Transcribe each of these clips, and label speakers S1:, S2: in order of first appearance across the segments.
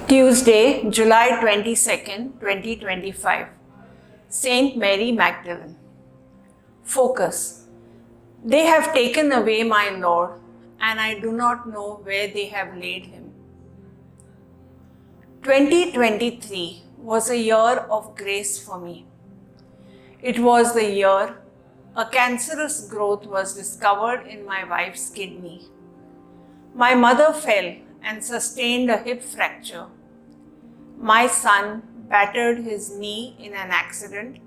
S1: Tuesday, July 22nd, 2025. Saint Mary Magdalene. Focus. They have taken away my Lord, and I do not know where they have laid him. 2023 was a year of grace for me. It was the year a cancerous growth was discovered in my wife's kidney. My mother fell and sustained a hip fracture. My son battered his knee in an accident,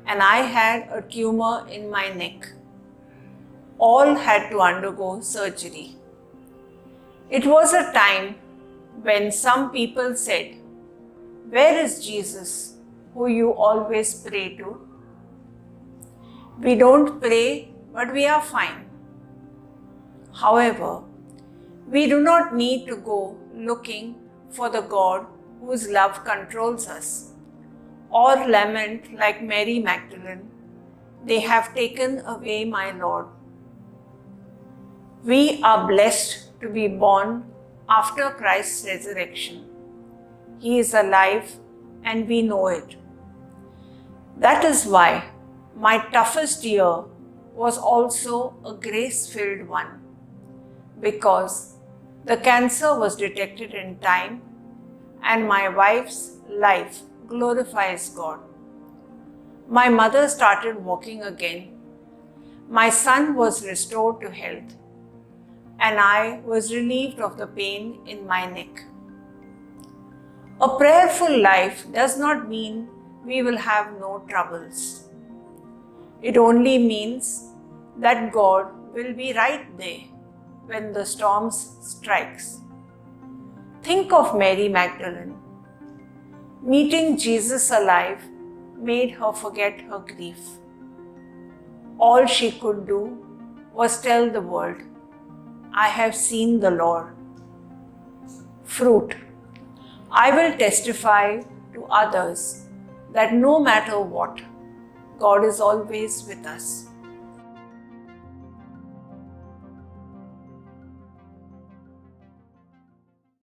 S1: and I had a tumor in my neck. All had to undergo surgery. It was a time when some people said, "Where is Jesus, who you always pray to?" We don't pray, but we are fine. However, we do not need to go looking for the God whose love controls us, or lament like Mary Magdalene, "They have taken away my Lord." We are blessed to be born after Christ's resurrection. He is alive and we know it. That is why my toughest year was also a grace-filled one, because the cancer was detected in time and my wife's life glorifies God. My mother started walking again. My son was restored to health, and I was relieved of the pain in my neck. A prayerful life does not mean we will have no troubles. It only means that God will be right there when the storms strikes. Think of Mary Magdalene. Meeting Jesus alive made her forget her grief. All she could do was tell the world, "I have seen the Lord." Fruit. I will testify to others that no matter what, God is always with us.